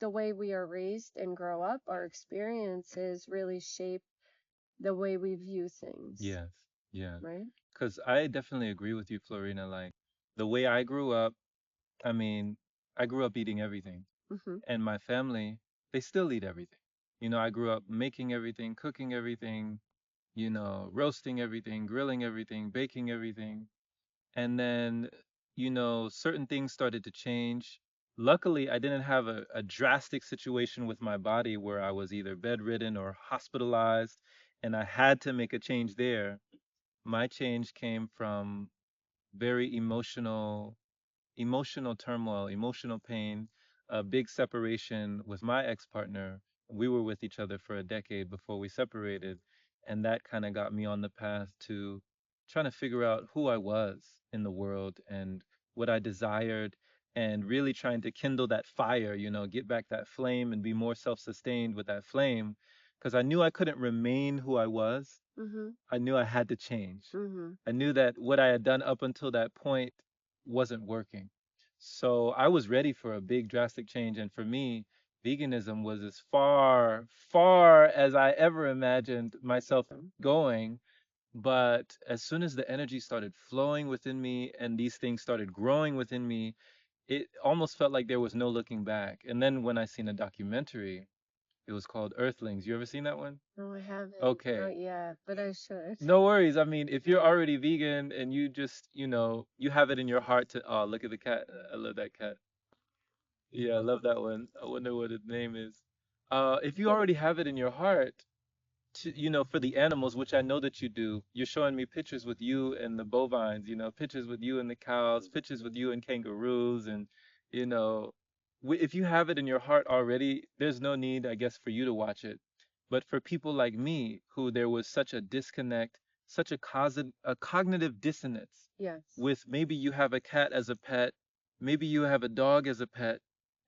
the way we are raised and grow up, our experiences really shape the way we view things, Yes. Yeah. right? Because I definitely agree with you, Florina. Like the way I grew up, I mean, I grew up eating everything, Mm-hmm. and my family, they still eat everything. I grew up making everything, cooking everything, roasting everything, grilling everything, baking everything. And then, certain things started to change. Luckily, I didn't have a drastic situation with my body where I was either bedridden or hospitalized, and I had to make a change there. My change came from very emotional turmoil, emotional pain, a big separation with my ex-partner. We were with each other for a decade before we separated, and that kind of got me on the path to trying to figure out who I was in the world and what I desired, and really trying to kindle that fire, get back that flame and be more self-sustained with that flame, because I knew I couldn't remain who I was. Mm-hmm. I knew I had to change. Mm-hmm. I knew that what I had done up until that point wasn't working. So I was ready for a big drastic change. And for me, veganism was as far, far as I ever imagined myself going. But as soon as the energy started flowing within me and these things started growing within me, it almost felt like there was no looking back. And then when I seen a documentary, it was called Earthlings. You ever seen that one? No, I haven't. Okay. Not yet, but I should. No worries. I mean, if you're already vegan and you just, you have it in your heart to, oh, look at the cat. I love that cat. Yeah, I love that one. I wonder what its name is. If you already have it in your heart to, for the animals, which I know that you do, you're showing me pictures with you and the bovines, pictures with you and the cows, pictures with you and kangaroos, and, you know, if you have it in your heart already, there's no need, I guess, for you to watch it. But for people like me, who there was such a disconnect, such a cognitive dissonance Yes. with maybe you have a cat as a pet, maybe you have a dog as a pet,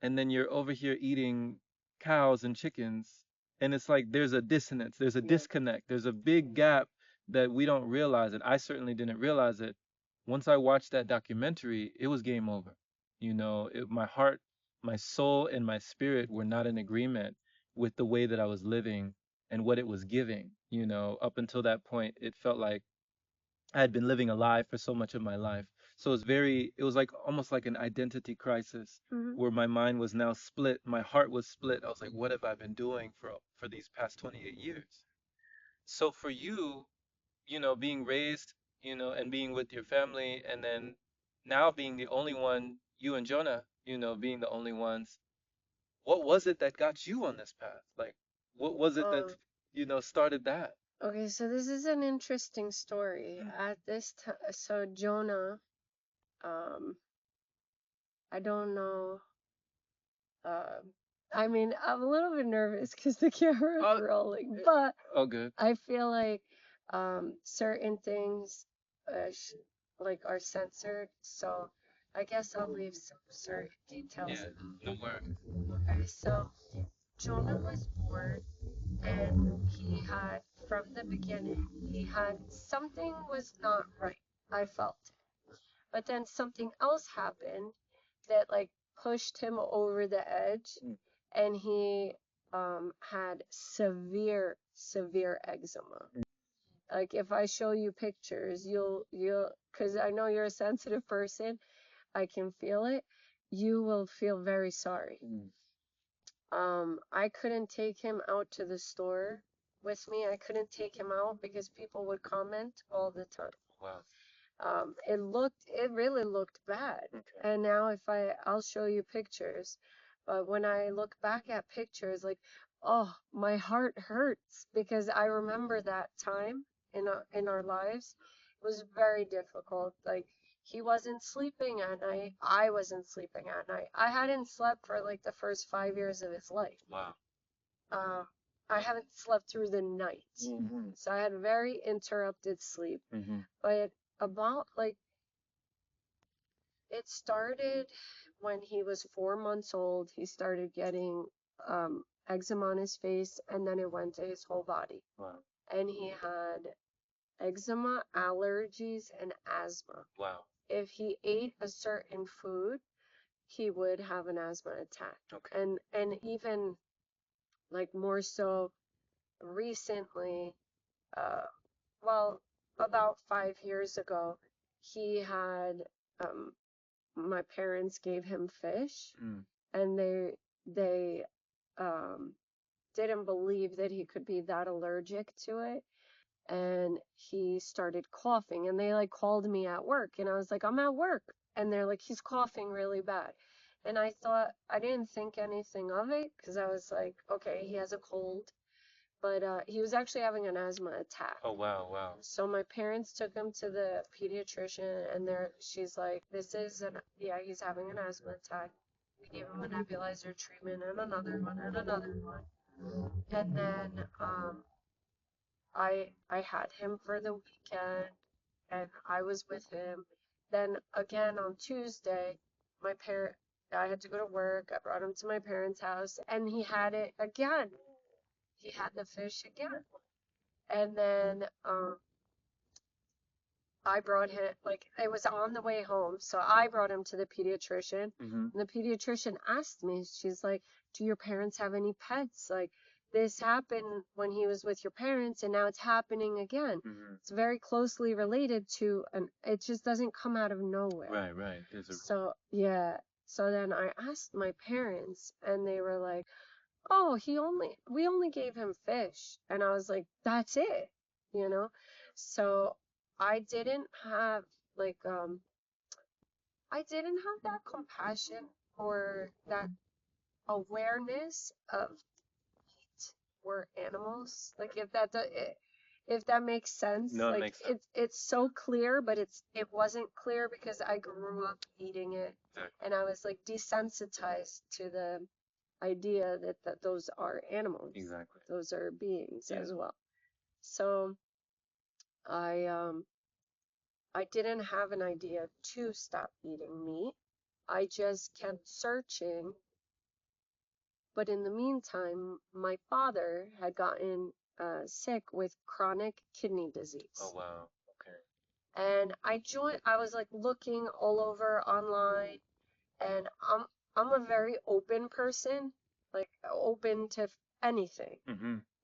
and then you're over here eating cows and chickens, and it's like there's a dissonance, there's a Yes. disconnect, there's a big gap that we don't realize it. I certainly didn't realize it. Once I watched that documentary, it was game over. My heart, my soul, and my spirit were not in agreement with the way that I was living and what it was giving. Up until that point, it felt like I had been living a lie for so much of my life. So it was like almost like an identity crisis Mm-hmm. where my mind was now split, my heart was split. I was like, what have I been doing for these past 28 years? So for you, being raised, and being with your family, and then now being the only one, you and Jonah, being the only ones, what was it that got you on this path? Like, what was it that, Um, started that? okay, so this is an interesting story. At this time, so Jonah, um, I don't know. Um, I mean, I'm a little bit nervous because the camera is Oh, rolling, but oh, good. I feel like certain things like are censored, so I guess I'll leave some certain details Yeah, out. no worries. Okay, so Jonah was born, and he had, from the beginning, he had something was not right. I felt it. But then something else happened that like pushed him over the edge, and he had severe eczema. Like if I show you pictures, you'll because I know you're a sensitive person, I can feel it. You will feel very sorry. Mm. I couldn't take him out to the store with me. I couldn't take him out because people would comment all the time. Wow. It really looked bad. Okay. And now I'll show you pictures, but when I look back at pictures, like, oh, my heart hurts because I remember that time in our lives. It was very difficult. Like, he wasn't sleeping at night. I wasn't sleeping at night. I hadn't slept for like the first 5 years of his life. Wow. Uh, I haven't slept through the night. Mm-hmm. So I had very interrupted sleep. Mm-hmm. But about like it started when he was 4 months old. He started getting eczema on his face, and then it went to his whole body. Wow. And he had eczema, allergies, and asthma. Wow. If he ate a certain food, he would have an asthma attack. Okay. And even like more so recently, well, about 5 years ago, he had my parents gave him fish, and they um didn't believe that he could be that allergic to it, and he started coughing, and they like called me at work, and I was like, I'm at work, and they're like, he's coughing really bad. And I thought, I didn't think anything of it because I was like, okay, he has a cold, but he was actually having an asthma attack. Oh, wow, wow. So my parents took him to the pediatrician, and she's like, yeah, he's having an asthma attack. We gave him a nebulizer treatment and another one and another one. And then I had him for the weekend, and I was with him. Then again on Tuesday, I had to go to work. I brought him to my parents' house, and he had it again. He had the fish again. And then I brought him, like, it was on the way home, so I brought him to the pediatrician. And the pediatrician asked me, she's like, do your parents have any pets? Like, this happened when he was with your parents, and now it's happening again. It's very closely related to, and it just doesn't come out of nowhere. Right, right. So, yeah. So then I asked my parents, and they were like, oh, we only gave him fish. And I was like, that's it, you know? So I didn't have like I didn't have that compassion or that awareness of meat or animals. Like if that makes sense. No, it Like makes sense. it's so clear, but it wasn't clear because I grew up eating it, and I was like desensitized to the idea that those are animals. Exactly. Those are beings as well. So I didn't have an idea to stop eating meat. I just kept searching. But in the meantime, my father had gotten sick with chronic kidney disease. Oh, wow. Okay. And I was like looking all over online, and I'm a very open person, like open to anything.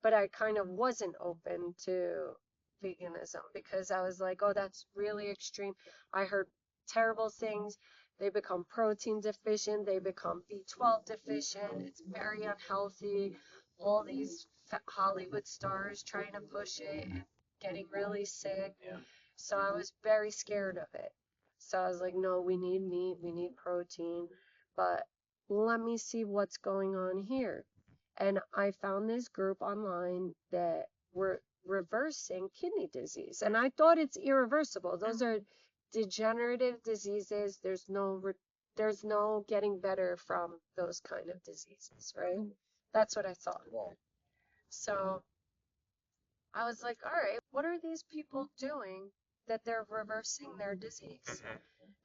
But I kind of wasn't open to veganism because I was like, oh, that's really extreme. I heard terrible things. They become protein deficient, they become B12 deficient. It's very unhealthy. All these Hollywood stars trying to push it and getting really sick. Yeah. So I was very scared of it. So I was like, no, we need meat, we need protein, but let me see what's going on here. And I found this group online that were reversing kidney disease. And I thought it's irreversible. Those are degenerative diseases. There's no getting better from those kind of diseases, right? That's what I thought. So I was like, all right, what are these people doing that they're reversing their disease?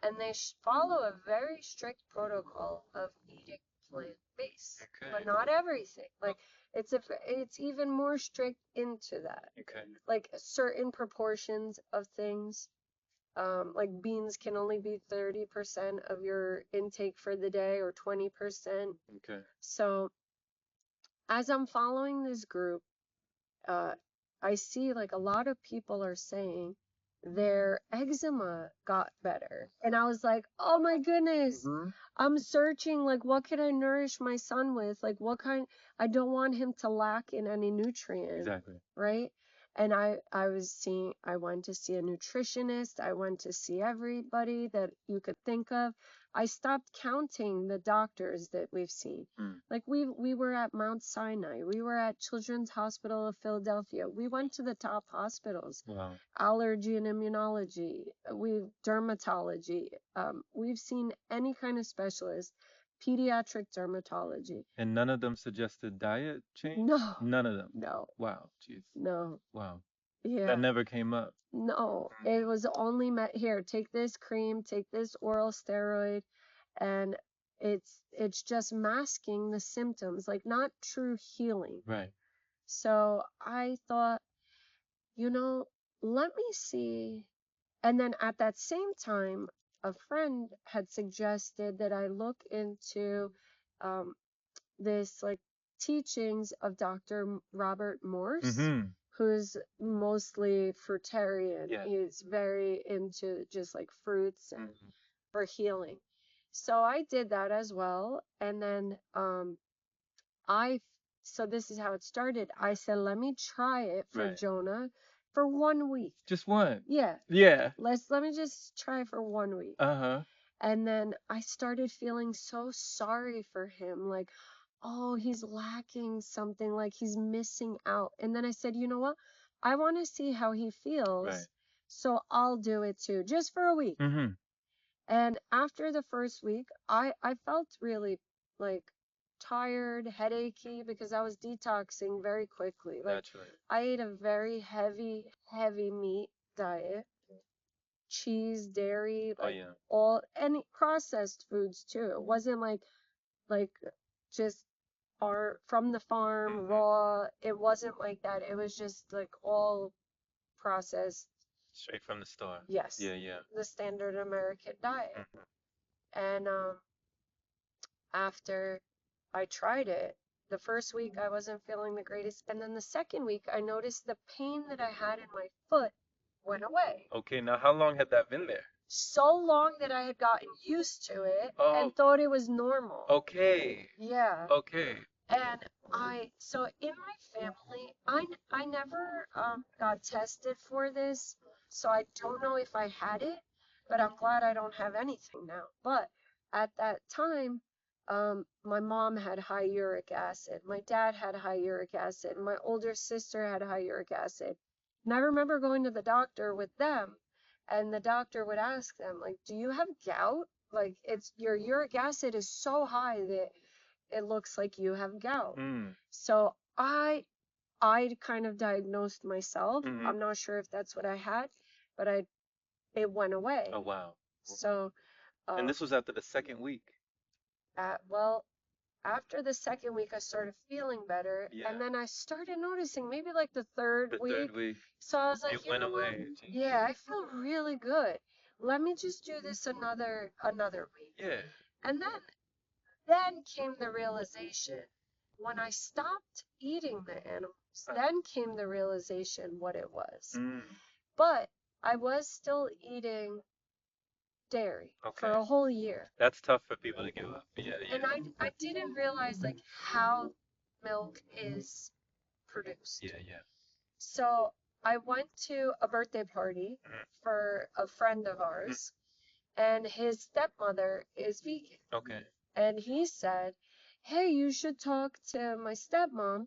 And they follow a very strict protocol of eating plant-based, but not everything. Like it's even more strict into that. Okay. Like certain proportions of things. Like beans can only be 30% of your intake for the day or 20%. Okay. So as I'm following this group, I see like a lot of people are saying their eczema got better. And I was like, oh my goodness, I'm searching, like, what can I nourish my son with? Like, I don't want him to lack in any nutrient. Exactly. Right? And I went to see a nutritionist. I went to see everybody that you could think of. I stopped counting the doctors that we've seen. Like we were at Mount Sinai. We were at Children's Hospital of Philadelphia. We went to the top hospitals. Wow. Allergy and immunology. Dermatology. We've seen any kind of specialist. Pediatric dermatology. And none of them suggested diet change? No. None of them? No. Wow. Jeez. No. Wow. Yeah. That never came up. No. It was only here, take this cream, take this oral steroid, and it's just masking the symptoms, like not true healing. Right. So I thought, let me see. And then at that same time, a friend had suggested that I look into um, this like teachings of Dr. Robert Morse, Mm-hmm. who's mostly fruitarian. Yeah. He's very into just like fruits and Mm-hmm. for healing. So I did that as well. And then I so this is how it started. I said, let me try it for Right. Jonah for 1 week. Just one. Yeah. Yeah. Let me just try for 1 week. Uh-huh. And then I started feeling so sorry for him, like, oh, he's lacking something, like he's missing out. And then I said, you know what? I want to see how he feels, Right. so I'll do it too, just for a week. Mm-hmm. And after the first week, I felt really like tired, headachy because I was detoxing very quickly. Like Naturally. I ate a very heavy meat diet, cheese, dairy, Oh like yeah. all any processed foods too. It wasn't like just our from the farm Mm-hmm. raw. It wasn't like that. It was just like all processed. Straight from the store. Yes, Yeah, yeah. the standard American diet. Mm-hmm. And after I tried it, the first week I wasn't feeling the greatest, and then the second week I noticed the pain that I had in my foot went away. Okay, now how long had that been there? So long that I had gotten used to it Oh, and thought it was normal. okay. Yeah. Okay. And so in my family, I never got tested for this, so I don't know if I had it, but I'm glad I don't have anything now. But at that time, my mom had high uric acid, my dad had high uric acid, my older sister had high uric acid. And I remember going to the doctor with them, and the doctor would ask them, like, do you have gout? Like, it's your uric acid is so high that it looks like you have gout. Mm. So I kind of diagnosed myself. Mm-hmm. I'm not sure if that's what I had, but it went away. Oh wow. So And um this was after the second week. well, after the second week I started feeling better, Yeah. and then I started noticing maybe like the third The week. third week. So I was like, It you went know what? away. Yeah, I feel really good. Let me just do this another week. Yeah. And then came the realization when I stopped eating the animals, then came the realization what it was. Mm. But I was still eating dairy for Okay. a whole year. That's tough for people to give up. Yeah, And yeah. I didn't realize like how milk is produced. Yeah, yeah. So I went to a birthday party for a friend of ours, and his stepmother is vegan. Okay. And he said, hey, you should talk to my stepmom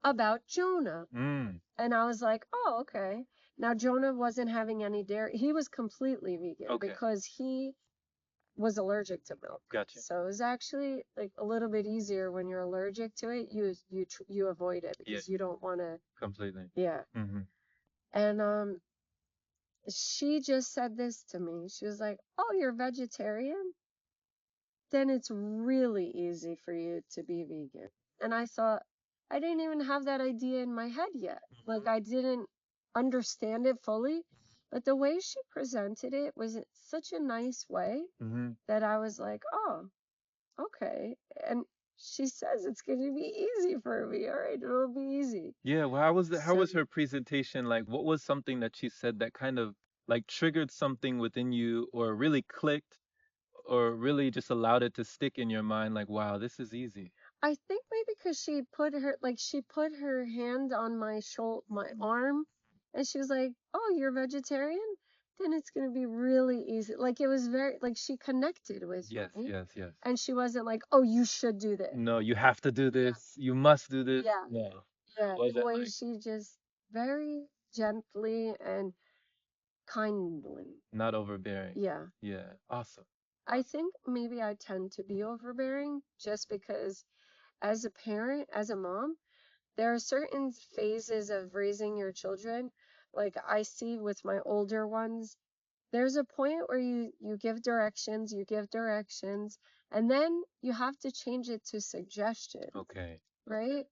about Jonah. Mm. And I was like, oh, okay. Now, Jonah wasn't having any dairy. He was completely vegan Okay. because he was allergic to milk. Gotcha. So it was actually like a little bit easier when you're allergic to it. You avoid it because you don't want to. Completely. Yeah. Mm-hmm. And she just said this to me. She was like, oh, you're vegetarian? Then it's really easy for you to be vegan. And I thought, I didn't even have that idea in my head yet. Like, I didn't understand it fully. But the way she presented it was in such a nice way Mm-hmm. that I was like, oh, okay. And she says it's going to be easy for me. All right, it'll be easy. Yeah, well, how So was her presentation like? What was something that she said that kind of like triggered something within you or really clicked or really just allowed it to stick in your mind like, wow, this is easy. I think maybe because she put her hand on my shoulder, my arm, and she was like, "Oh, you're vegetarian? Then it's gonna be really easy." Like it was very like she connected with Yes, me, yes, yes. and she wasn't like, "Oh, you should do this." No, you have to do this. You must do this. Yeah, No. It yeah. The wasn't way like she just very gently and kindly. not overbearing. Yeah. Yeah. Awesome. I think maybe I tend to be overbearing just because as a parent, as a mom, there are certain phases of raising your children. Like I see with my older ones, there's a point where you give directions, and then you have to change it to suggestion, Okay. right?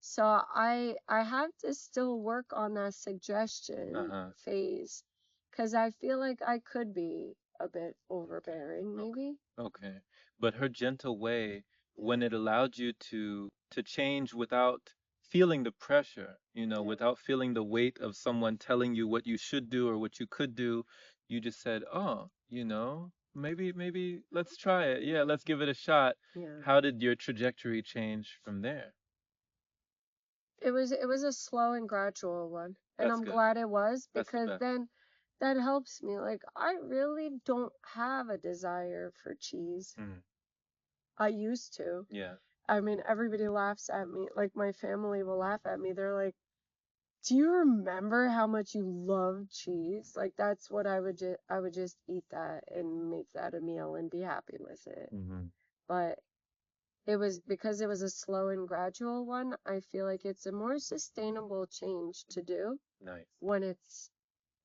So I have to still work on that suggestion Uh-huh. phase because I feel like I could be a bit overbearing, maybe. Okay. But her gentle way, when it allowed you to change without feeling the pressure, Yeah. without feeling the weight of someone telling you what you should do or what you could do, you just said, "Oh, maybe let's try it. Yeah, let's give it a shot." Yeah. How did your trajectory change from there? It was a slow and gradual one. And That's I'm good. glad it was, That's the because best. then that helps me. Like, I really don't have a desire for cheese. Mm, I used to. yeah. I mean, everybody laughs at me. Like, my family will laugh at me. They're like, "Do you remember how much you love cheese?" Like, that's what I would just eat that and make that a meal and be happy with it. Hmm. But it was because it was a slow and gradual one. I feel like it's a more sustainable change to do Nice. when it's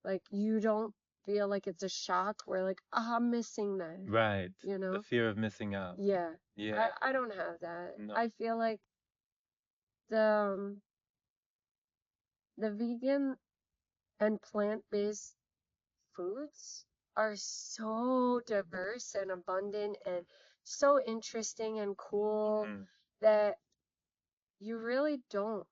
like you don't feel like it's a shock where like, ah, I'm missing that, Right. you The know? fear of missing out. Yeah. Yeah. I don't have that. No. I feel like the um, the vegan and plant-based foods are so diverse and abundant and so interesting and cool Hmm. that you really don't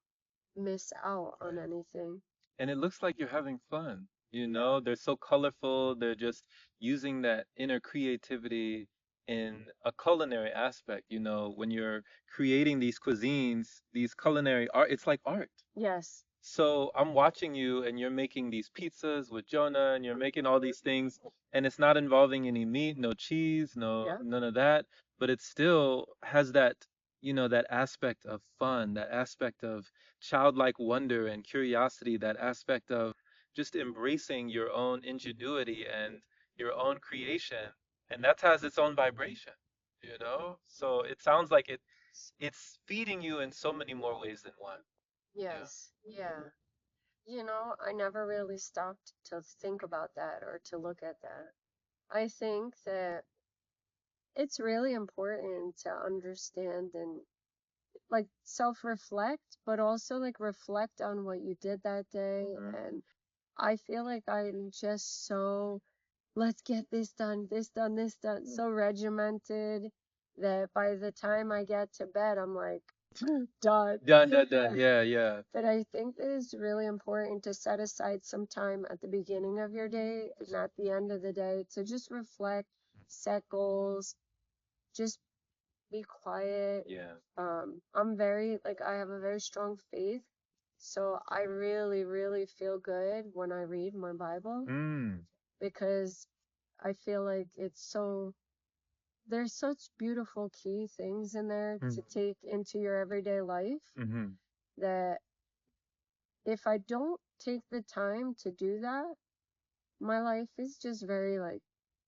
miss out on Right. anything. And it looks like you're having fun. Yeah. They're so colorful. They're just using that inner creativity in a culinary aspect. When you're creating these cuisines, these culinary art, it's like art. Yes. So I'm watching you and you're making these pizzas with Jonah and you're making all these things and it's not involving any meat, no cheese, no Yeah. none of that, but it still has that aspect of fun, that aspect of childlike wonder and curiosity, that aspect of just embracing your own ingenuity and your own creation. And that has its own vibration. So it sounds like it's feeding you in so many more ways than one. Yeah. Yes. Yeah. I never really stopped to think about that or to look at that. I think that it's really important to understand and like self-reflect, but also like reflect on what you did that day. Mhm. And I feel like I'm just so, let's get this done, this done, this done, so regimented that by the time I get to bed, I'm like, done. Done, done, done. Yeah, yeah. But I think that it's really important to set aside some time at the beginning of your day and at the end of the day to just reflect, set goals, just be quiet. Yeah. I'm very, like, I have a very strong faith. So I really, really feel good when I read my Bible Mm. because I feel like there's such beautiful key things in there Mm. to take into your everyday life Mm-hmm. that if I don't take the time to do that, my life is just very like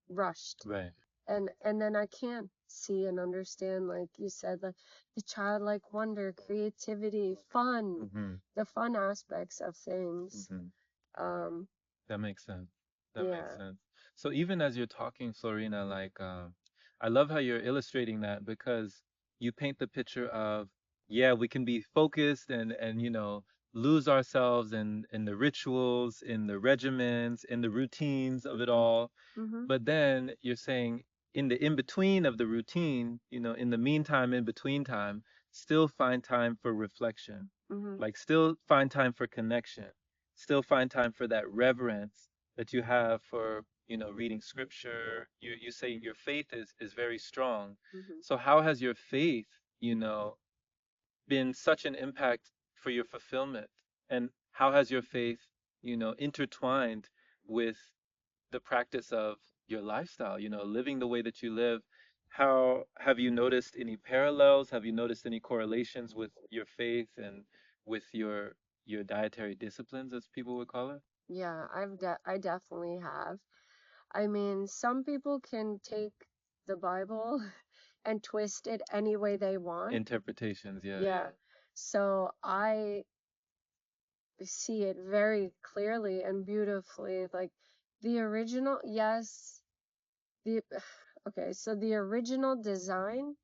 rushed. Right. And then I can't see and understand, like you said, like the childlike wonder, creativity, fun, Mm-hmm. the fun aspects of things. Mm-hmm. Um, That makes sense. That makes yeah. sense. So even as you're talking, Florina, like I love how you're illustrating that because you paint the picture of, yeah, we can be focused and lose ourselves in the rituals, in the regimens, in the routines of it Mhm. all. Mhm. But then you're saying in the in between of the routine, in the meantime, in between time, still find time for reflection. Mhm. Like still find time for connection. Still find time for that reverence that you have for, reading scripture. You say your faith is very strong. Mhm. So how has your faith, been such an impact for your fulfillment? And how has your faith, intertwined with the practice of your lifestyle, living the way that you live? How have you noticed any parallels? Have you noticed any correlations with your faith and with your dietary disciplines, as people would call it? Yeah, I definitely have. I mean, some people can take the Bible and twist it any way they want. Interpretations, yeah, Yeah. So I see it very clearly and beautifully. Like the original, yes, the okay, so the original design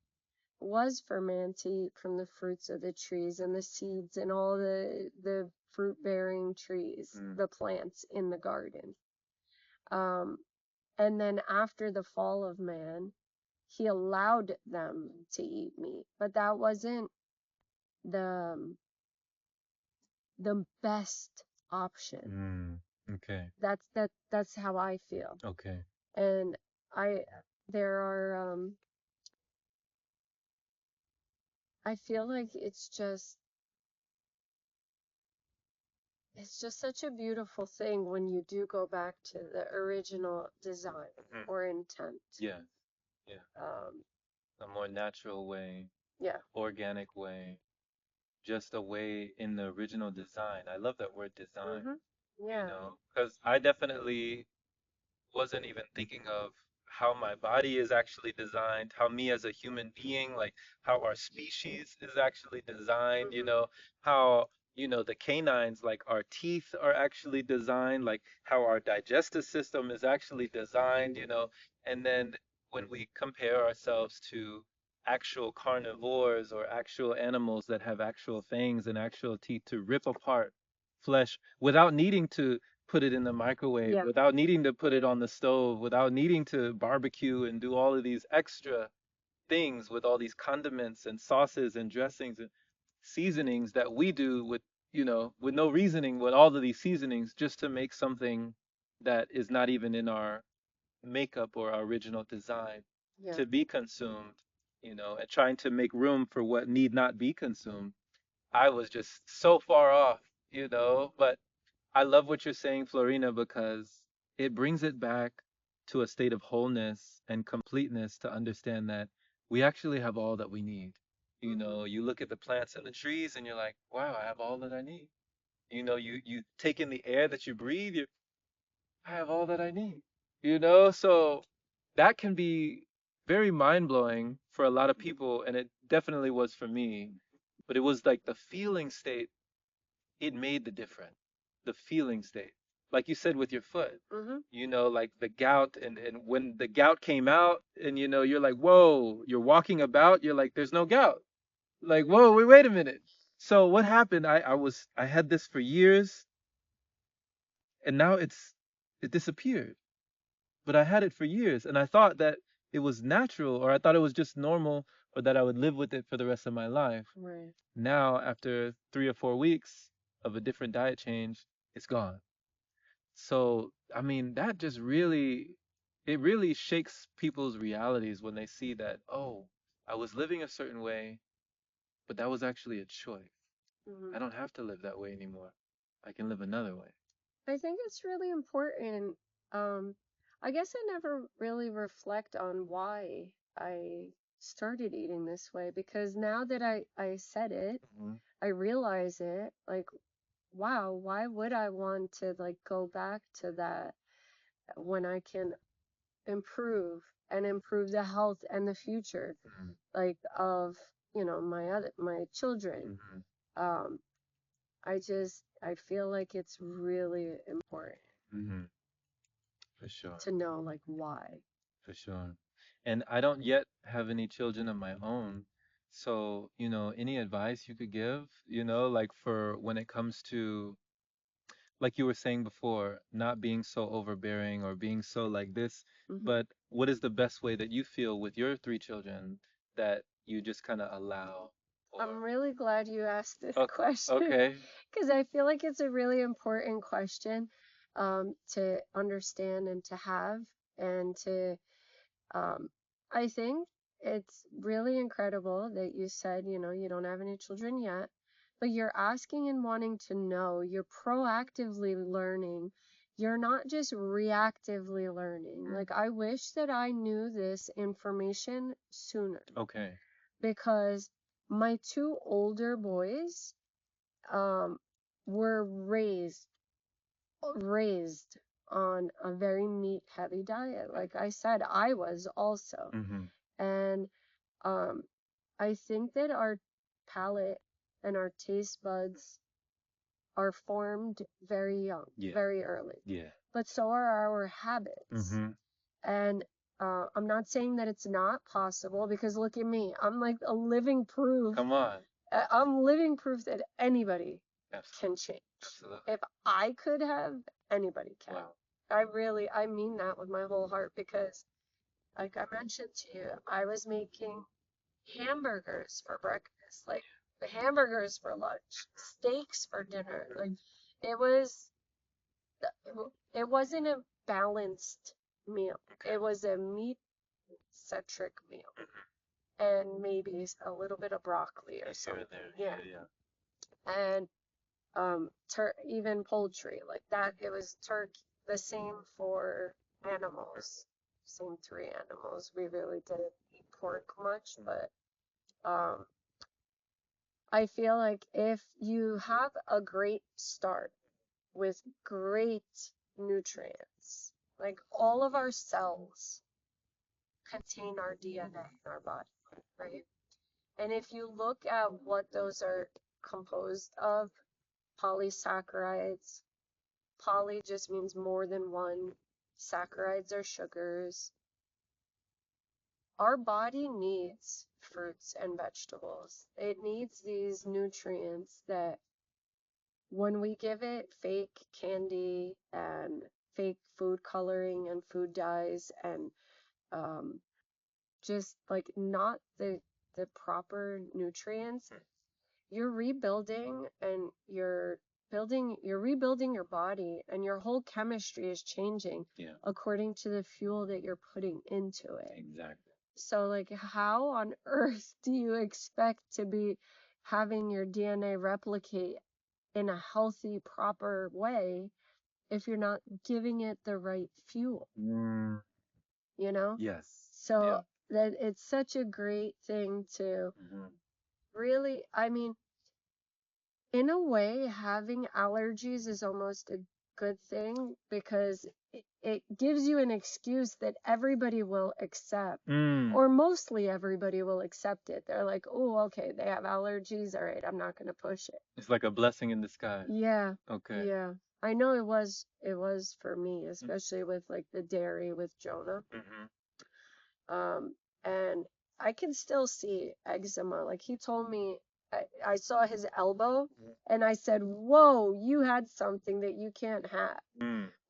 was for man to eat from the fruits of the trees and the seeds and all the fruit bearing trees, Mm, the plants in the garden. Um, And then after the fall of man, he allowed them to eat meat, but that wasn't the the best option. Okay. That's how I feel. Okay. And I there are I feel like it's just such a beautiful thing when you do go back to the original design or intent. Yeah. Yeah. Um, A more natural way, yeah. organic way, just a way in the original design. I love that word design, Yeah. because I definitely wasn't even thinking of how my body is actually designed, how me as a human being, like how our species is actually designed, how, the canines, like our teeth are actually designed, like how our digestive system is actually designed, and then when we compare ourselves to actual carnivores or actual animals that have actual fangs and actual teeth to rip apart flesh without needing to put it in the microwave, Yeah. without needing to put it on the stove, without needing to barbecue and do all of these extra things with all these condiments and sauces and dressings and seasonings that we do with, with no reasoning with all of these seasonings just to make something that is not even in our makeup or our original design Yeah. to be consumed, and trying to make room for what need not be consumed. I was just so far off, but I love what you're saying, Florina, because it brings it back to a state of wholeness and completeness to understand that we actually have all that we need. You look at the plants and the trees and you're like, wow, I have all that I need. You take in the air that you breathe, I have all that I need. So that can be very mind blowing for a lot of people, and it definitely was for me. But it was like the feeling state, it made the difference. The feeling state. Like you said with your foot, like the gout, and when the gout came out, and you're like, whoa, you're walking about, you're like, there's no gout. Like, whoa, wait a minute. So what happened? I had this for years, and now it disappeared. But I had it for years, and I thought that it was natural, or I thought it was just normal, or that I would live with it for the rest of my life. Right. Now, after 3 or 4 weeks of a different diet change, it's gone. So, I mean, that just it really shakes people's realities when they see that, oh, I was living a certain way, but that was actually a choice. I don't have to live that way anymore. I can live another way. I think it's really important. Um, I guess I never really reflect on why I started eating this way, because now that I said it, Hmm. I realize it, like, wow, why would I want to like go back to that when I can improve and improve the health and the future, Hmm. like of, my children. Hmm. Um, I feel like it's really important Hmm. For sure. to know like why. For sure. And I don't yet have any children of my own. So, any advice you could give, like for when it comes to, like you were saying before, not being so overbearing or being so like this, but what is the best way that you feel with your 3 children that you just kind of allow? Or, I'm really glad you asked this question okay. because I feel like it's a really important question to understand and to have and to Um, I think it's really incredible that you said, you don't have any children yet, but you're asking and wanting to know. You're proactively learning. You're not just reactively learning. Like, I wish that I knew this information sooner Okay. because my two older boys um, were raised on a very meat heavy diet. Like I said, I was also. Mm-hmm. And um, I think that our palate and our taste buds are formed very young, Yeah. very early. Yeah. But so are our habits. Mm-hmm. And I'm not saying that it's not possible because look at me. I'm like a living proof. Come on. I'm living proof that anybody Absolutely. can change. Absolutely. If I could have, anybody can. Wow. I mean that with my whole heart because, like I mentioned to you, I was making hamburgers for breakfast, like hamburgers for lunch, steaks for dinner. Like it was, it wasn't a balanced meal. It was a meat-centric meal, and maybe a little bit of broccoli or something. Yeah, and even poultry like that. It was turkey. The same for animals. Same three animals. We really didn't eat pork much, but um, I feel like if you have a great start with great nutrients, like all of our cells contain our DNA in our body, right? And if you look at what those are composed of, polysaccharides, poly just means more than one, saccharides are sugars. Our body needs fruits and vegetables. It needs these nutrients that when we give it fake candy and fake food coloring and food dyes and um, just like not the proper nutrients, you're rebuilding and you're rebuilding your body and your whole chemistry is changing according to the fuel that you're putting into it. Exactly. So like how on earth do you expect to be having your DNA replicate in a healthy, proper way if you're not giving it the right fuel, you know? Yes. So that it's such a great thing to really, I mean, in a way, having allergies is almost a good thing because it gives you an excuse that everybody will accept, or mostly everybody will accept it. They're like, oh, okay, they have allergies. All right, I'm not going to push it. It's like a blessing in disguise. Yeah. Okay. Yeah. I know it was for me, especially with like the dairy with Jonah. And I can still see eczema. Like he told me, I saw his elbow and I said, whoa, you had something that you can't have.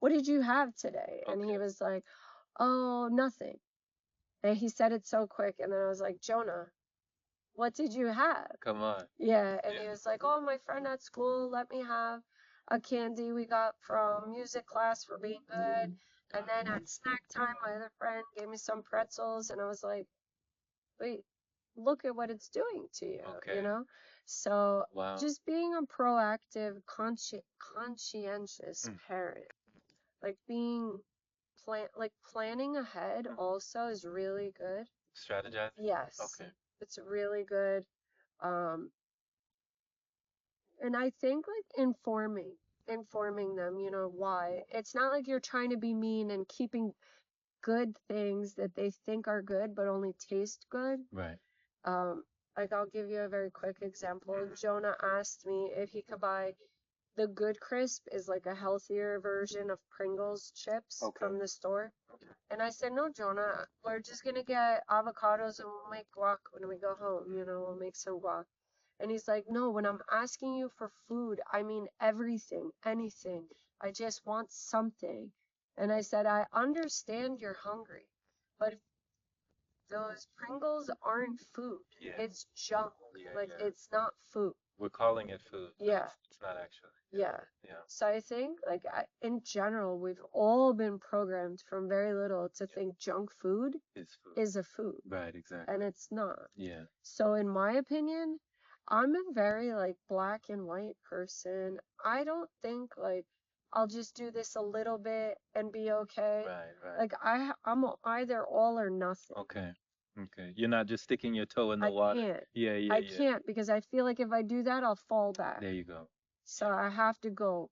What did you have today? And he was like, oh, nothing. And he said it so quick. And then I was like, Jonah, what did you have? Come on. Yeah. And he was like, oh, my friend at school let me have a candy we got from music class for being good. And then at snack time, my other friend gave me some pretzels. And I was like, wait, look at what it's doing to you, you know? So just being a proactive, conscientious parent, like planning ahead also is really good. Strategize? Yes. Okay. It's really good. Um, and I think like informing them, you know, why. It's not like you're trying to be mean and keeping good things that they think are good but only taste good. Right. Like I'll give you a very quick example. Jonah asked me if he could buy the Good Crisp is like a healthier version of Pringles chips from the store. And I said, no, Jonah, we're just gonna get avocados and we'll make guac when we go home, you know, we'll make some guac. And he's like, no, when I'm asking you for food, I mean everything, anything. I just want something. And I said, I understand you're hungry, but those Pringles aren't food. It's junk. It's not food. We're calling it food. Yeah. It's not actually. Yeah. Yeah. So I think, like, in general, we've all been programmed from very little to think junk food It's food. is a food. Right, exactly. And it's not. Yeah. So in my opinion, I'm a very, like, black and white person. I don't think, like, I'll just do this a little bit and be okay. Right. Like, I'm either all or nothing. Okay. You're not just sticking your toe in the water. I can't. Yeah. I can't because I feel like if I do that, I'll fall back. There you go. So I have to go,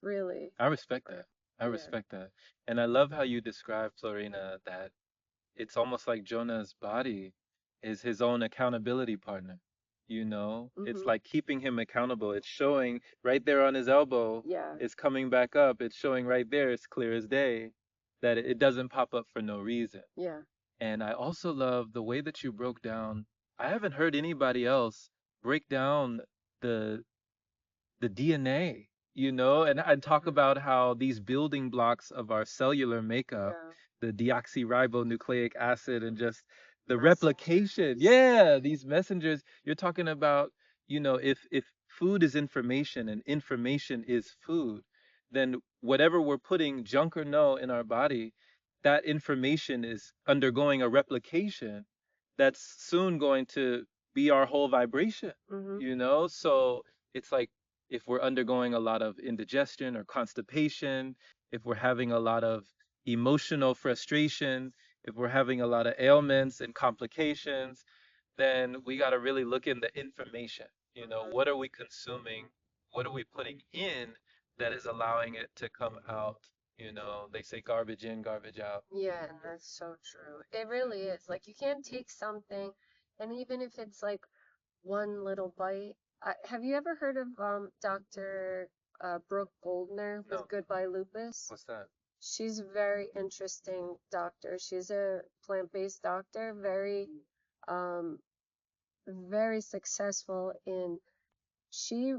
really. I respect that. I respect that. And I love how you describe, Florina, that it's almost like Jonah's body is his own accountability partner. You know, it's like keeping him accountable. It's showing right there on his elbow. Yeah. It's coming back up. It's showing right there. It's clear as day that it doesn't pop up for no reason. Yeah. And I also love the way that you broke down. I haven't heard anybody else break down the DNA and I talk about how these building blocks of our cellular makeup, Yeah. the deoxyribonucleic acid and just the replication. Messengers. Yeah, these messengers. You're talking about, if food is information and information is food, then whatever we're putting, junk or no, in our body, that information is undergoing a replication that's soon going to be our whole vibration, So it's like if we're undergoing a lot of indigestion or constipation, if we're having a lot of emotional frustration, if we're having a lot of ailments and complications, then we got to really look in the information. What are we consuming? What are we putting in that is allowing it to come out? They say garbage in, garbage out. Yeah, and that's so true. It really is. Like you can't take something, and even if it's like one little bite. Have you ever heard of Dr. Brooke Goldner with No. Goodbye Lupus? What's that? She's a very interesting doctor. She's a plant-based doctor, um, very successful in. She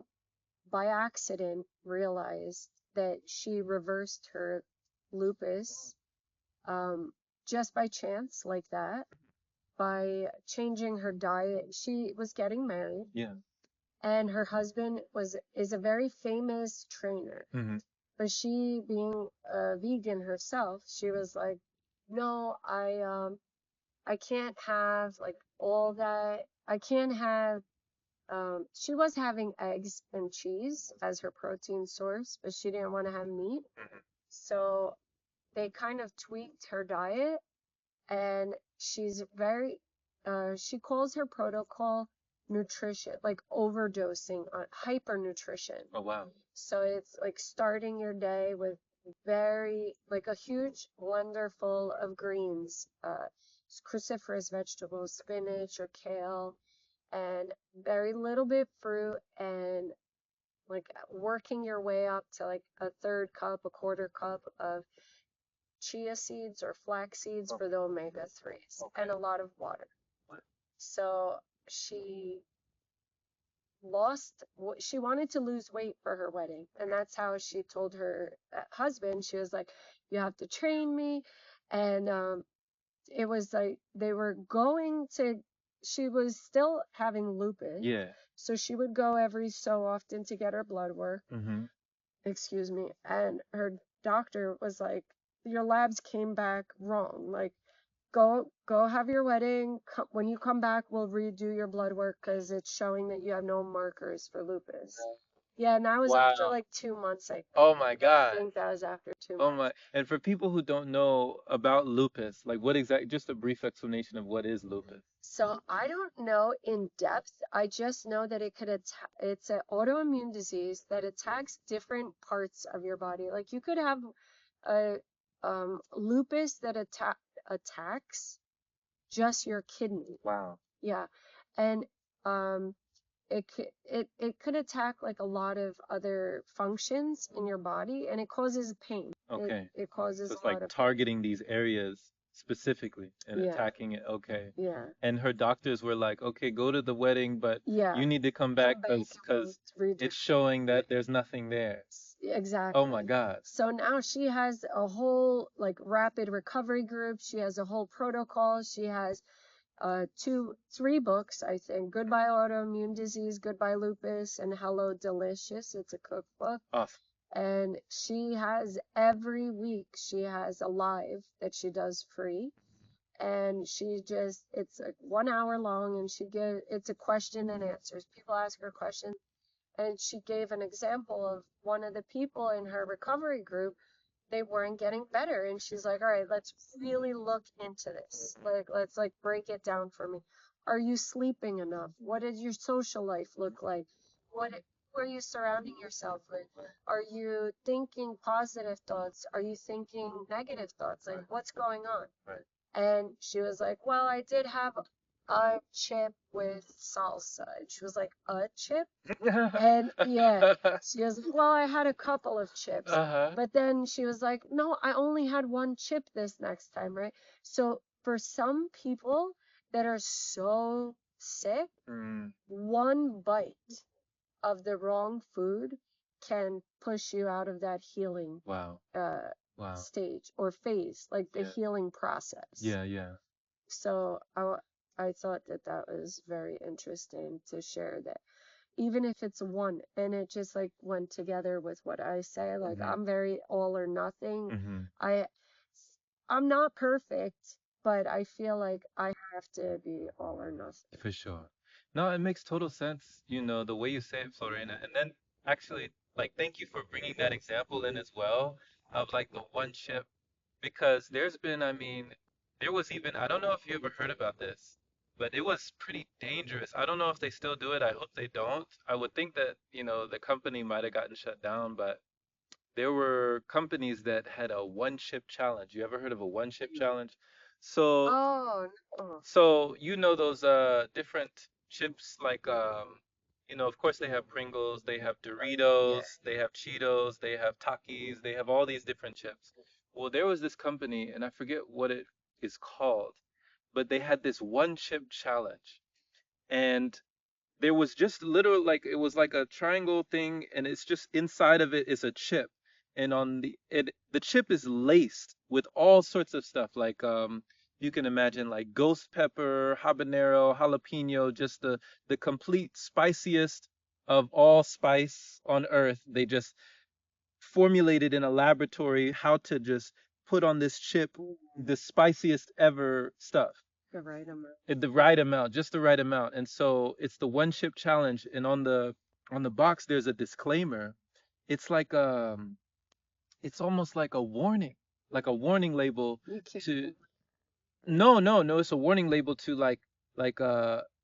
by accident realized that she reversed her lupus um, just by chance, like that, by changing her diet. She was getting married, Yeah. and her husband is a very famous trainer. Mm-hmm. But she, being a vegan herself, she was like, no, I can't have like all that. I can't have. She was having eggs and cheese as her protein source, but she didn't want to have meat. So they kind of tweaked her diet, and she calls her protocol nutrition, like overdosing on hypernutrition. Oh, wow. So it's like starting your day with like a huge blender full of greens, cruciferous vegetables, spinach or kale, and very little bit fruit, and like working your way up to like a third cup, a quarter cup of chia seeds or flax seeds for the omega 3s, and a lot of water. So she she wanted to lose weight for her wedding, and that's how she told her husband. She was like, you have to train me. And it was like they were going to she was still having lupus. Yeah. So she would go every so often to get her blood work. Mm-hmm. Excuse me. And her doctor was like, your labs came back wrong. Like, go have your wedding. When you come back, we'll redo your blood work because it's showing that you have no markers for lupus. Yeah, and that was after Wow. like 2 months, I think. Oh my I God. think that was after two Oh months. my. And for people who don't know about lupus, like what exactly, just a brief explanation of what is lupus. So I don't know in depth. I just know that it could attack. It's an autoimmune disease that attacks different parts of your body. Like you could have a lupus that attacks just your kidney. Wow. Yeah, and um, it could attack like a lot of other functions in your body, and it causes pain. Okay. It causes So it's a lot like of pain. targeting these areas specifically and Yeah, attacking it. Okay. yeah, And her doctors were like, okay, go to the wedding, but yeah. you need to come back Come back and we'll because redo. it's showing that there's nothing there. Exactly. Oh my God. So now she has a whole like rapid recovery group. She has a whole protocol. She has three books, I think. Goodbye Autoimmune Disease, Goodbye Lupus, and Hello Delicious. It's a cookbook. Awesome. And she has every week she has a live that she does free. And it's like 1 hour long, and it's a question and answers. People ask her questions, and she gave an example of one of the people in her recovery group. They weren't getting better, and she's like, all right, let's really look into this. Like, let's like break it down for me. Are you sleeping enough? What does your social life look like? Who are you surrounding yourself with? Are you thinking positive thoughts? Are you thinking negative thoughts? Like, what's going on? Right. And she was like, well, I did have a chip with salsa. And she was like, a chip? And yeah, she was like, well, I had a couple of chips. Uh-huh. But then she was like, no, I only had one chip this next time, right? So for some people that are so sick, one bite of the wrong food can push you out of that healing Wow. uh Wow. stage or phase, like the Yeah. healing process. Yeah. So I thought that that was very interesting to share that even if it's one, and it just like went together with what I say, like Mhm. I'm very all or nothing. Mhm. I I'm not perfect, but I feel like I have to be all or nothing. For sure. No, it makes total sense, the way you say it, Florina. And then actually, like, thank you for bringing that example in as well of like the one chip, because there's been, I mean, there was even, I don't know if you ever heard about this, but it was pretty dangerous. I don't know if they still do it. I hope they don't. I would think that, the company might have gotten shut down, but there were companies that had a one chip challenge. You ever heard of a one chip challenge? So Oh, no. so those different chips like of course they have Pringles, they have Doritos, they have Cheetos, they have Takis, they have all these different chips. Well, there was this company and I forget what it is called, but they had this one chip challenge. And there was just literal like it was like a triangle thing and it's just inside of it is a chip, and on the chip is laced with all sorts of stuff like you can imagine like ghost pepper, habanero, jalapeno, just the complete spiciest of all spice on earth. They just formulated in a laboratory how to just put on this chip the spiciest ever stuff, The right amount. the right amount, just the right amount. And so it's the one chip challenge. And on the box there's a disclaimer. It's like it's almost like a warning label You can't. to no, it's a warning label to like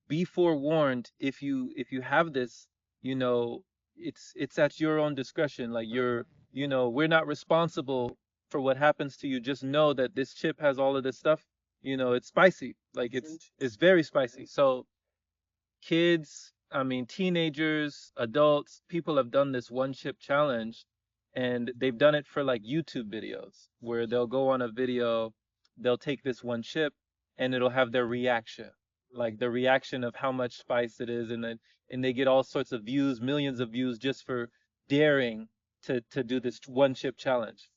be forewarned if you have this, you know, it's at your own discretion. Like we're not responsible for what happens to you. Just know that this chip has all of this stuff. It's spicy. Like it's very spicy. So kids, I mean, teenagers, adults, people have done this one chip challenge and they've done it for like YouTube videos where they'll go on a video, they'll take this one chip and it'll have their reaction, like the reaction of how much spice it is. And they get all sorts of views, millions of views just for daring to do this one chip challenge.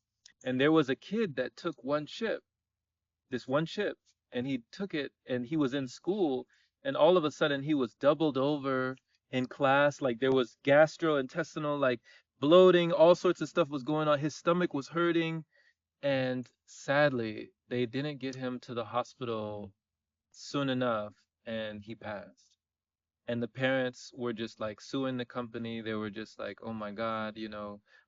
And there was a kid that took this one chip, and he took it and he was in school, and all of a sudden he was doubled over in class. Like there was gastrointestinal, like bloating, all sorts of stuff was going on. His stomach was hurting, and sadly they didn't get him to the hospital soon enough, and he passed. And the parents were just like suing the company. They were just like, oh my god,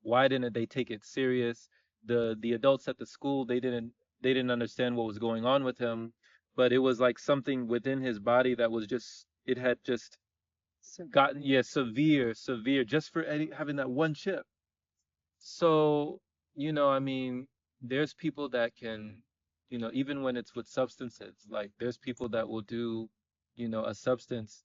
why didn't they take it serious? The adults at the school, they didn't understand what was going on with him, but it was like something within his body that was just, it had just gotten, yeah, severe just for having that one chip. So, I mean, there's people that can, even when it's with substances, like there's people that will do, a substance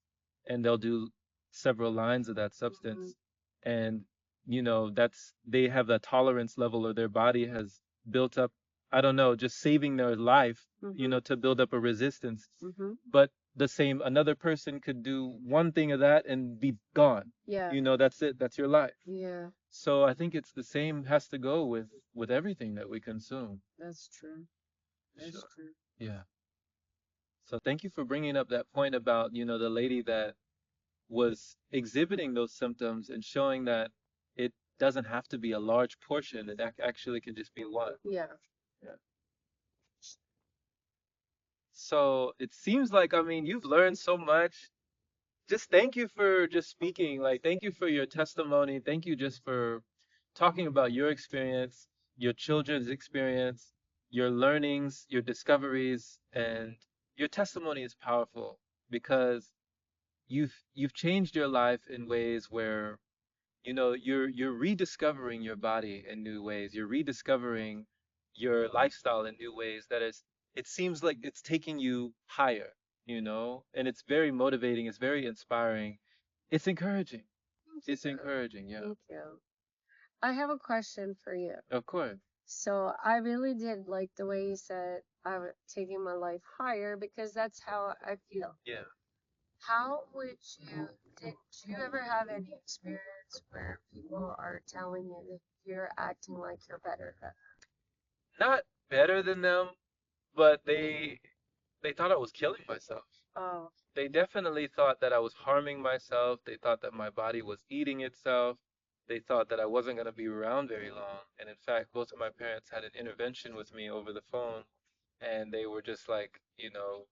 and they'll do several lines of that substance. And, they have that tolerance level or their body has built up, I don't know, just saving their life, to build up a resistance. But another person could do one thing of that and be gone. Yeah. That's it. That's your life. Yeah, So I think it's the same has to go with everything that we consume. that's true. That's Sure. true. Yeah. So thank you for bringing up that point about, the lady that was exhibiting those symptoms and showing that it doesn't have to be a large portion. It actually can just be one. Yeah. Yeah. So it seems like, I mean, you've learned so much. Just thank you for just speaking. Like, thank you for your testimony. Thank you just for talking about your experience, your children's experience, your learnings, your discoveries, and your testimony is powerful because you've changed your life in ways where you're rediscovering your body in new ways. You're rediscovering your lifestyle in new ways that is, it seems like it's taking you higher, and it's very motivating, it's very inspiring, it's encouraging. It's encouraging, yeah. Thank you. I have a question for you. Of course. So I really did like the way you said I'm taking my life higher because that's how I feel. Yeah. How would you Did you ever have any experience where people are telling you that you're acting like you're better than Not better than them, but they thought I was killing myself. them? Oh, They definitely thought that I was harming myself. They thought that my body was eating itself. They thought that I wasn't going to be around very long. And in fact, both of my parents had an intervention with me over the phone. And they were just like,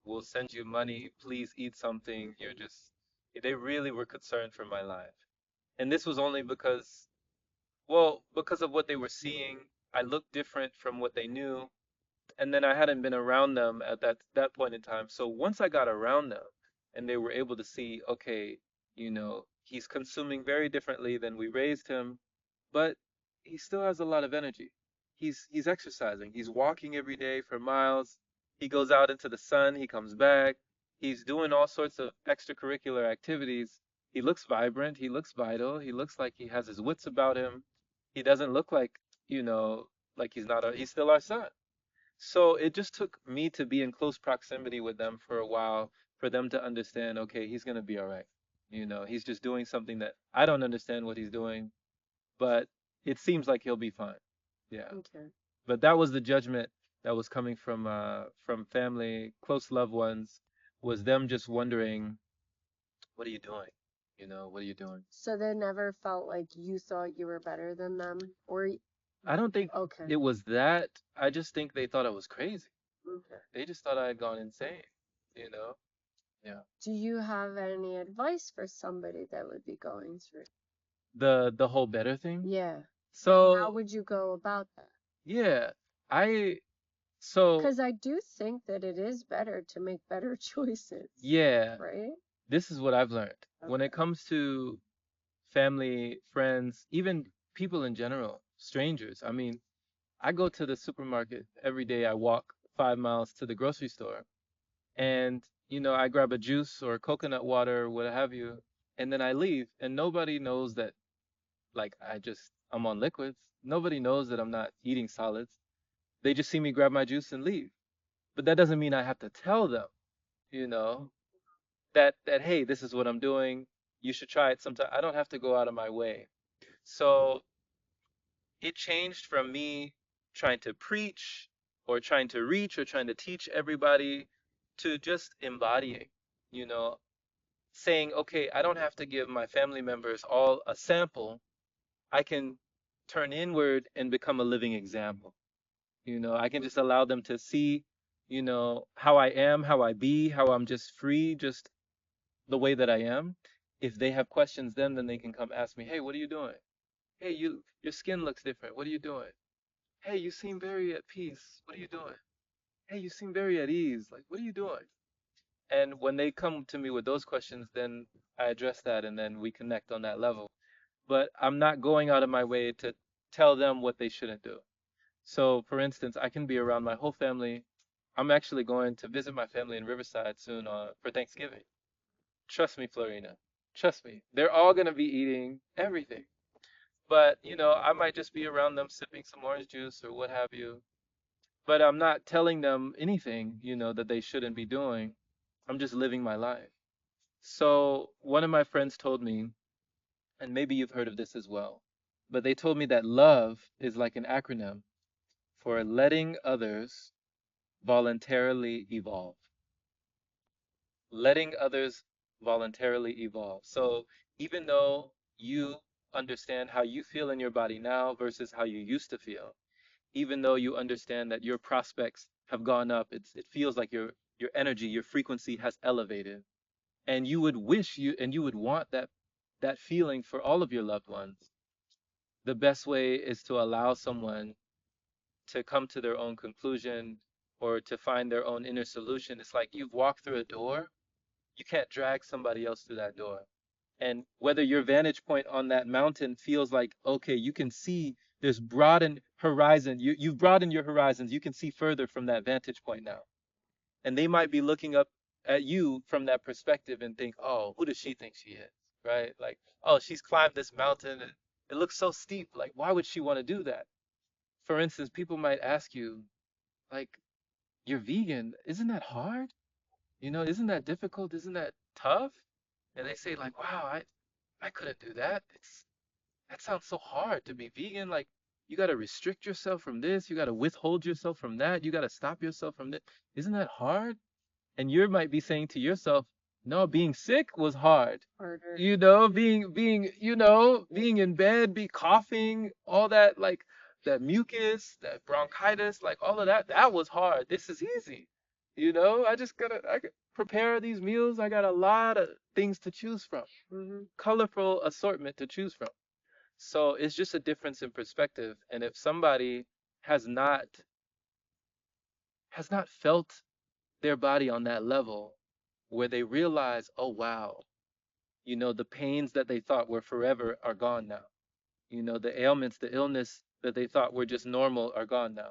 we'll send you money. Please eat something. They really were concerned for my life. And this was only because, well, because of what they were seeing. I looked different from what they knew, and then I hadn't been around them at that point in time. So once I got around them and they were able to see, okay, he's consuming very differently than we raised him, but he still has a lot of energy. He's exercising. He's walking every day for miles. He goes out into the sun, he comes back. He's doing all sorts of extracurricular activities. He looks vibrant, he looks vital, he looks like he has his wits about him. He doesn't look you know, like he's still our son. So it just took me to be in close proximity with them for a while for them to understand, okay, he's gonna be all right. He's just doing something that I don't understand what he's doing, but it seems like he'll be fine. Yeah. okay. But that was the judgment that was coming from family, close loved ones, was them just wondering, what are you doing? What are you doing? So they never felt like you thought you were better than them, or I don't think okay, it was that. I just think they thought I was crazy. okay. They just thought I had gone insane, you know? Yeah. Do you have any advice for somebody that would be going through? The whole better thing. Yeah. And how So would you go about that? yeah, I so Because I do think that it is better to make better choices, yeah, right? this is what I've learned. When it Okay. comes to family, friends, even people in general, strangers. I mean, I go to the supermarket every day. I walk 5 miles to the grocery store, and I grab a juice or coconut water or what have you, and then I leave, and nobody knows that like I'm on liquids. Nobody knows that I'm not eating solids. They just see me grab my juice and leave. But that doesn't mean I have to tell them, you know, that hey, this is what I'm doing. You should try it sometime. I don't have to go out of my way. So it changed from me trying to preach or trying to reach or trying to teach everybody to just embodying, you know, saying, okay, I don't have to give my family members all a sample. I can turn inward and become a living example. I can just allow them to see, how I am, how I be, how I'm just free, just the way that I am. If they have questions then they can come ask me, "Hey, what are you doing? Hey, your skin looks different. What are you doing? Hey, you seem very at peace. What are you doing? Hey, you seem very at ease. Like, what are you doing?" And when they come to me with those questions, then I address that and then we connect on that level. But I'm not going out of my way to tell them what they shouldn't do. So, for instance, I can be around my whole family. I'm actually going to visit my family in Riverside soon for Thanksgiving. Trust me, Florina. Trust me. They're all going to be eating everything. But, I might just be around them sipping some orange juice or what have you. But I'm not telling them anything, that they shouldn't be doing. I'm just living my life. So, one of my friends told me, and maybe you've heard of this as well, but they told me that love is like an acronym for letting others voluntarily evolve. Letting others voluntarily evolve. So even though you understand how you feel in your body now versus how you used to feel, even though you understand that your prospects have gone up, it feels like your energy, your frequency has elevated, and you would you would want that feeling for all of your loved ones. The best way is to allow someone to come to their own conclusion or to find their own inner solution. It's like you've walked through a door, you can't drag somebody else through that door. And whether your vantage point on that mountain feels like, okay, you can see there's broadened horizon, you've broadened your horizons, you can see further from that vantage point now. And they might be looking up at you from that perspective and think, oh, who does she think she is? Right? Like, oh, she's climbed this mountain and it looks so steep. Like, why would she want to do that? For instance, people might ask you, like, you're vegan. Isn't that hard? Isn't that difficult? Isn't that tough? and they say like, wow, I couldn't do that. That sounds so hard to be vegan. Like, you got to restrict yourself from this, you got to withhold yourself from that, you got to stop yourself from this. Isn't that hard? And you might be saying to yourself, no, being sick was hard. Harder. Being in bed, be coughing, all that, like that mucus, that bronchitis, like all of that, that was hard. This is easy. I could prepare these meals. I got a lot of things to choose from, colorful assortment to choose from. So it's just a difference in perspective. And if somebody has not has not felt their body on that level where they realize, oh wow, the pains that they thought were forever are gone now. The ailments, the illness that they thought were just normal are gone now.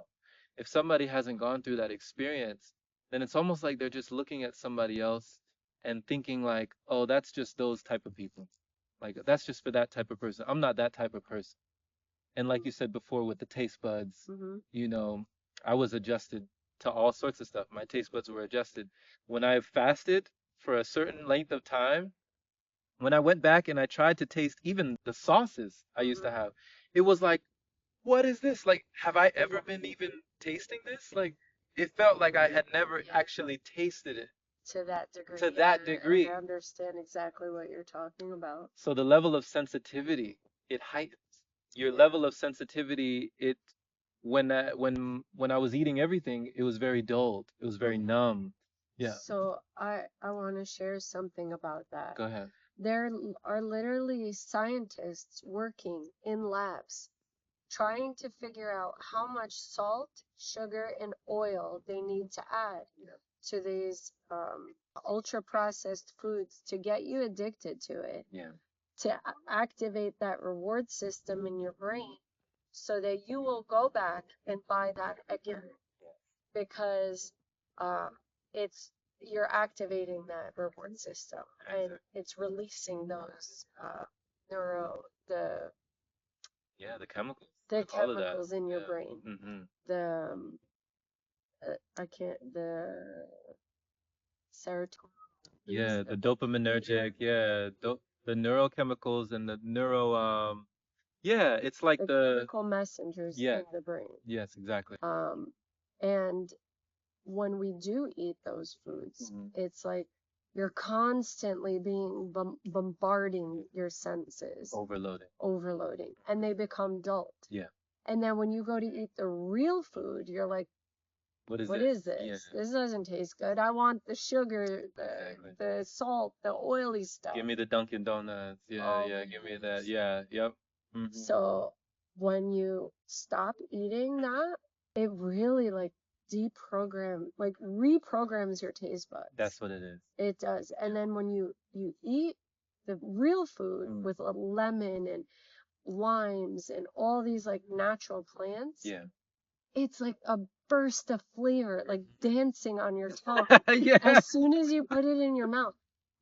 If somebody hasn't gone through that experience, then it's almost like they're just looking at somebody else and thinking like, oh, that's just those type of people. Like that's just for that type of person. I'm not that type of person. And like you said before with the taste buds, you know, I was adjusted to all sorts of stuff. My taste buds were adjusted. When I fasted for a certain length of time, when I went back and I tried to taste even the sauces I used to have, it was like, what is this? Like, have I ever been even tasting this? Like, it felt like I had never actually tasted it To that degree. to that degree. I understand exactly what you're talking about. So the level of sensitivity, it heightens. Your level of sensitivity, when I was eating everything, it was very dulled. It was very numb. Yeah. So I want to share something about that. Go ahead. There are literally scientists working in labs trying to figure out how much salt, sugar, and oil they need to add to these ultra processed foods to get you addicted to it, Yeah. to activate that reward system in your brain so that you will go back and buy that again because it's you're activating that reward system and it's releasing those neuro the Yeah, the chemicals. the All of that. chemicals in your Yeah. brain. Mm-hmm. The I can't the serotonin. Yeah, the dopaminergic, yeah, the neurochemicals and the yeah, it's like the chemical messengers yeah, in the brain. yes, exactly. And when we do eat those foods, it's like you're constantly being bombarding your senses, overloading, and they become dulled. Yeah. And then when you go to eat the real food, you're like, what is this? Yeah. This doesn't taste good. I want the sugar, the salt, the oily stuff. Give me the Dunkin' Donuts. Yeah, yeah, give me that. Yeah, yep. So when you stop eating that, it really like reprograms your taste buds. That's what it is. It does. And then when you eat the real food with a lemon and limes and all these like natural plants, Yeah. it's like a burst of flavor, like dancing on your tongue. Yeah. As soon as you put it in your mouth.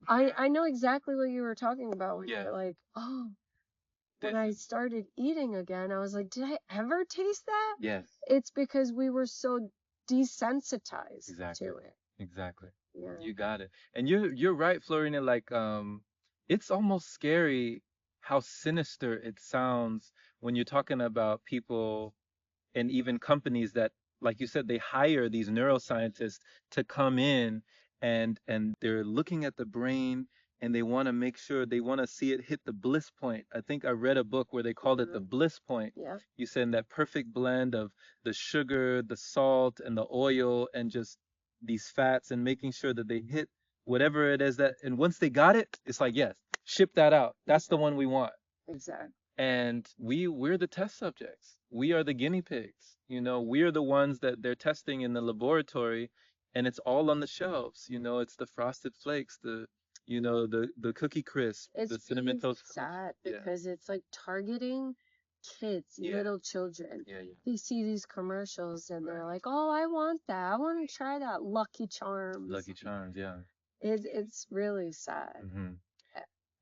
I know exactly what you were talking about when you're like, oh, when I started eating again, I was like, did I ever taste that? Yes. It's because we were so desensitized to it. Exactly. Yeah. You got it. And you're right, Florina, like it's almost scary how sinister it sounds when you're talking about people and even companies that, like you said, they hire these neuroscientists to come in and they're looking at the brain and they want to make sure they want to see it hit the bliss point. I think I read a book where they called it the bliss point. Yeah. You said that perfect blend of the sugar, the salt, and the oil, and just these fats, and making sure that they hit whatever it is that, and once they got it, it's like, yes, ship that out. That's the one we want. Exactly. And we're the test subjects. We are the guinea pigs. We're the ones that they're testing in the laboratory, and it's all on the shelves. It's the frosted flakes, the cookie crisp, the cinnamon toast. It's sad because it's like targeting kids, little children. Yeah. They see these commercials and they're like, "Oh, I want that. I want to try that Lucky Charms." Lucky Charms, yeah. It's really sad.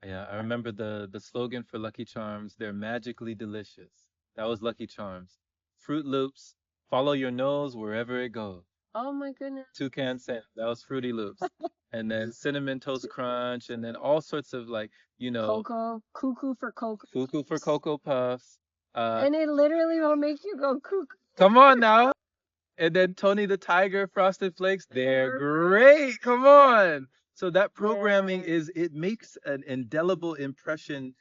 Yeah, I remember the slogan for Lucky Charms, they're magically delicious. That was Lucky Charms. Fruit Loops, follow your nose wherever it goes. Oh my goodness. Toucan Sam. That was Fruity Loops. And then Cinnamon Toast Crunch, and then all sorts of like, Cocoa, cuckoo for Cocoa. Cuckoo for Cocoa Puffs. And it literally will make you go cuckoo. Come on now. And then Tony the Tiger, Frosted Flakes, they're great. Come on. So that programming it makes an indelible impression,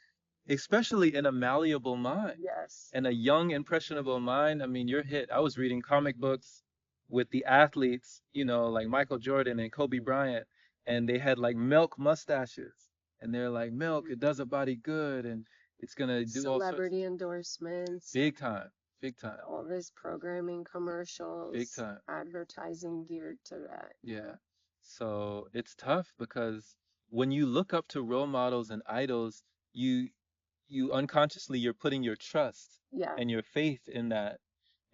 especially in a malleable mind. Yes. And a young, impressionable mind. I mean, you're hit. I was reading comic books with the athletes, like Michael Jordan and Kobe Bryant, and they had like milk mustaches. And they're like, milk, it does a body good, and it's gonna do all sorts. Celebrity endorsements. Big time. Big time. All this programming commercials. Big time. Advertising geared to that. Yeah. So it's tough because when you look up to role models and idols, you unconsciously you're putting your trust Yeah. and your faith in that.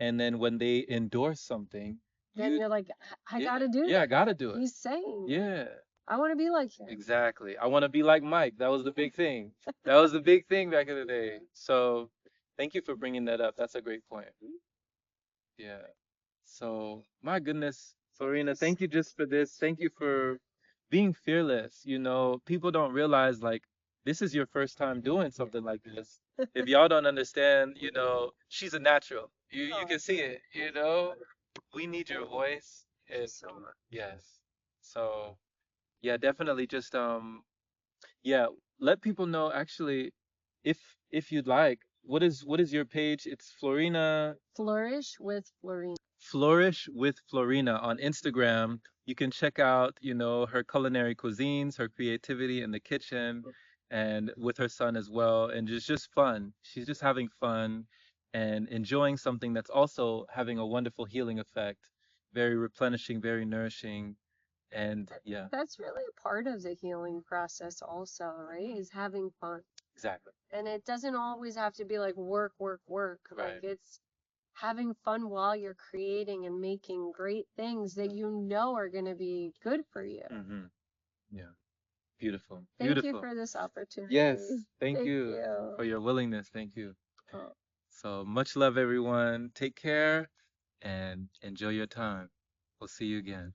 And then when they endorse something, then you're like, I gotta do it. Yeah, I gotta do it. He's saying. Yeah. I want to be like him. Exactly. I want to be like Mike. That was the big thing. That was the big thing back in the day. So thank you for bringing that up. That's a great point. Yeah. So, my goodness, Florina, thank you just for this. Thank you for being fearless. People don't realize like this is your first time doing something like this. If y'all don't understand, she's a natural. You can see it, We need your voice. And So much. yes. So, yeah, definitely just yeah, let people know actually if you'd like. What is your page? It's Florina Flourish with Florina. Flourish with Florina on Instagram. You can check out, her culinary cuisines, her creativity in the kitchen, and with her son as well. And just fun. She's just having fun and enjoying something that's also having a wonderful healing effect. Very replenishing, very nourishing. And yeah, That's really a part of the healing process also, right? Is having fun. exactly. And it doesn't always have to be like work, work, work. Right. Like it's having fun while you're creating and making great things that you know are going to be good for you. Mm-hmm. Yeah. Beautiful. Thank you Beautiful. for this opportunity. Yes. Thank Thank you you. for your willingness. Thank you. Oh. So much love, everyone. Take care and enjoy your time. We'll see you again.